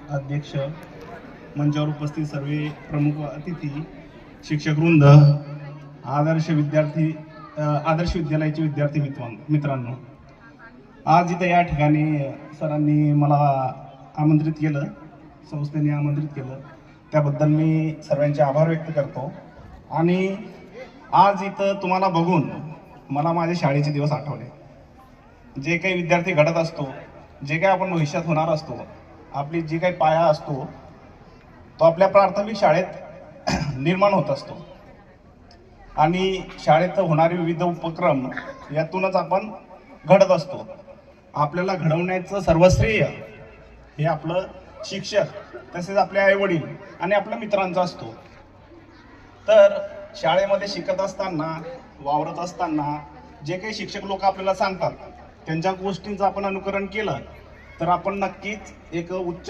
अध्यक्ष, मंचावर उपस्थित सर्व प्रमुख अतिथी, शिक्षकवृंद, आदर्श विद्यालयाचे विद्यार्थी मित्रांनो, आज इथं या ठिकाणी सरांनी मला आमंत्रित केलं, संस्थेने आमंत्रित केलं, त्याबद्दल मी सर्वांचे आभार व्यक्त करतो। आणि आज इथं तुम्हाला बघून मला माझे शाळेचे दिवस आठवले। जे काही विद्यार्थी घडत असतो, जे काही आपण भविष्यात होणार असतो, आपली जी काही पाया असतो तो आपल्या प्राथमिक शाळेत निर्माण होत असतो। आणि शाळेत होणारे विविध उपक्रम यातूनच आपण घडत असतो। आपल्याला घडवण्याचं सर्वश्रेय हे आपलं शिक्षक, तसेच आपले आई वडील आणि आपल्या मित्रांचा असतो। तर शाळेमध्ये शिकत असताना, वावरत असताना जे काही शिक्षक लोक आपल्याला सांगतात त्यांच्या गोष्टींचं आपण अनुकरण केलं तर आपण नक्कीच एक उच्च